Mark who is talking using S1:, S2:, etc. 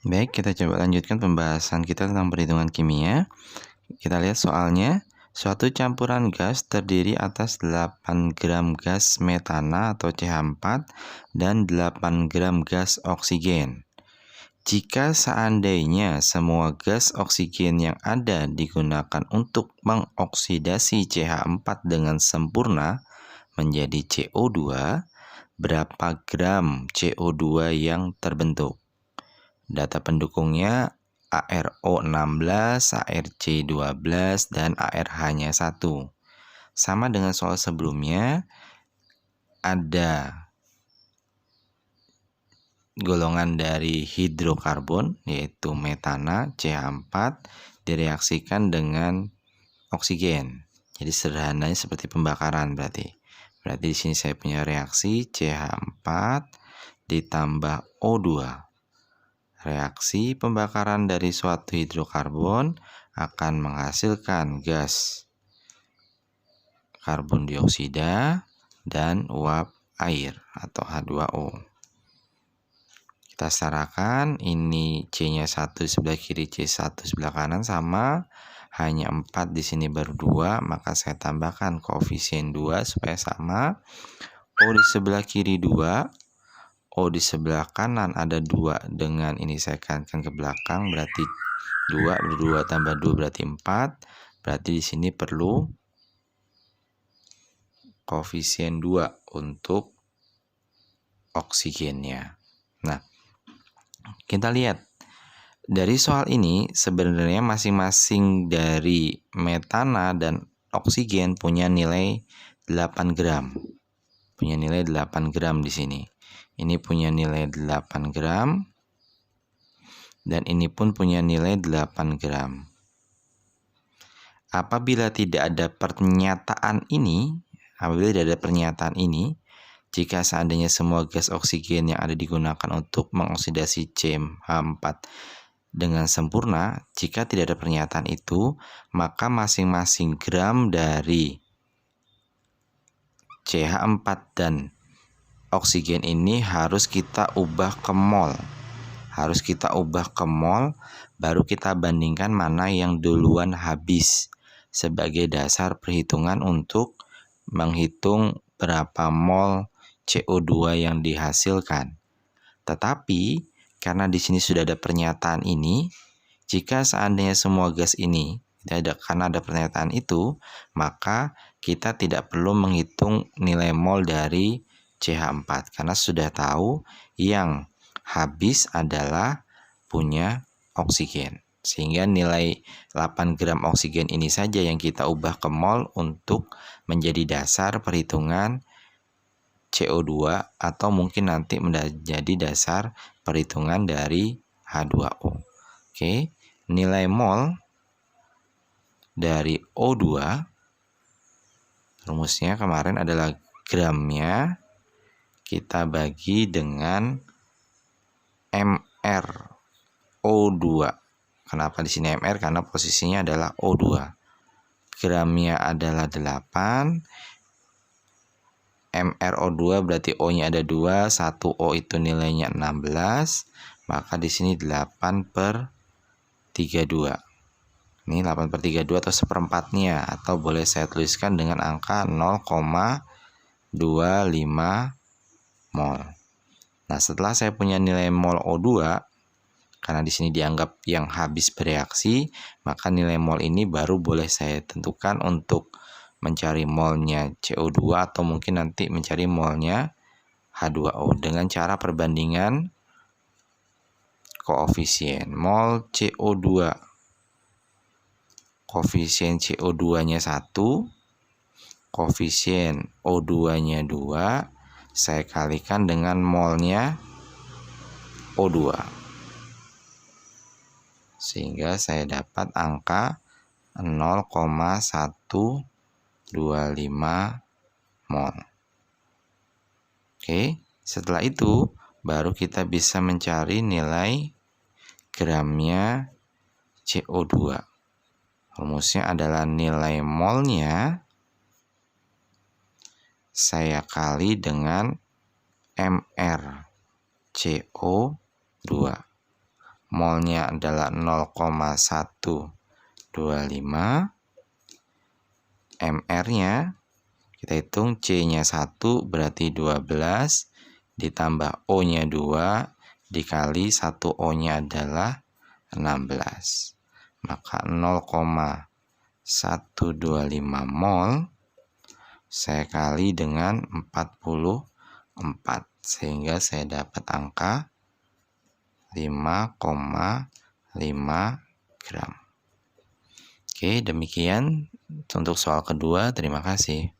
S1: Baik, kita coba lanjutkan pembahasan kita tentang perhitungan kimia. Kita lihat soalnya. Suatu campuran gas terdiri atas 8 gram gas metana atau CH4 dan 8 gram gas oksigen. Jika seandainya semua gas oksigen yang ada digunakan untuk mengoksidasi CH4 dengan sempurna menjadi CO2, berapa gram CO2 yang terbentuk? Data pendukungnya ARO16, ARC12, dan AR hanya 1. Sama dengan soal sebelumnya, ada golongan dari hidrokarbon, yaitu metana, CH4, direaksikan dengan oksigen. Jadi sederhananya seperti pembakaran berarti. Berarti di sini saya punya reaksi CH4 ditambah O2. Reaksi pembakaran dari suatu hidrokarbon akan menghasilkan gas karbon dioksida dan uap air atau H2O. Kita setarakan, ini C-nya 1 sebelah kiri, C1 sebelah kanan sama, hanya 4 di sini baru 2, maka saya tambahkan koefisien 2 supaya sama. O di sebelah kiri 2, O di sebelah kanan ada 2, dengan ini saya kankan ke belakang, berarti 2 tambah 2 berarti 4. Berarti di sini perlu koefisien 2 untuk oksigennya. Nah, kita lihat dari soal ini sebenarnya masing-masing dari metana dan oksigen punya nilai 8 gram. Punya nilai 8 gram di sini. Ini punya nilai 8 gram. Dan ini pun punya nilai 8 gram. Apabila tidak ada pernyataan ini, jika seandainya semua gas oksigen yang ada digunakan untuk mengoksidasi CH4 dengan sempurna, jika tidak ada pernyataan itu, maka masing-masing gram dari CH4 dan oksigen ini harus kita ubah ke mol. Baru kita bandingkan mana yang duluan habis sebagai dasar perhitungan untuk menghitung berapa mol CO2 yang dihasilkan. Tetapi karena di sini sudah ada pernyataan ini, jika seandainya semua gas ini karena ada pernyataan itu, maka kita tidak perlu menghitung nilai mol dari CH4 karena sudah tahu yang habis adalah punya oksigen. Sehingga nilai 8 gram oksigen ini saja yang kita ubah ke mol untuk menjadi dasar perhitungan CO2 atau mungkin nanti menjadi dasar perhitungan dari H2O. Oke, nilai mol dari O2 rumusnya kemarin adalah gramnya kita bagi dengan MR O2. Kenapa di sini MR? Karena posisinya adalah O2. Gramnya adalah 8. MrO2 berarti O-nya ada 2, 1 O itu nilainya 16, maka di sini 8/32. Ini 8/32 atau seperempatnya, atau boleh saya tuliskan dengan angka 0,25 mol. Nah, setelah saya punya nilai mol O2, karena di sini dianggap yang habis bereaksi, maka nilai mol ini baru boleh saya tentukan untuk mencari molnya CO2 atau mungkin nanti mencari molnya H2O dengan cara perbandingan koefisien. Mol CO2, koefisien CO2-nya 1, koefisien O2-nya 2, saya kalikan dengan molnya O2. Sehingga saya dapat angka 0,125 mol. Oke, setelah itu baru kita bisa mencari nilai gramnya CO2. Rumusnya adalah nilai molnya saya kali dengan MR CO2. molnya adalah 0,125, MR-nya kita hitung, C-nya 1 berarti 12, ditambah O-nya 2, dikali 1 O-nya adalah 16. Maka 0,125 mol saya kali dengan 44, sehingga saya dapat angka 5,5 gram. Oke, demikian untuk soal kedua. Terima kasih.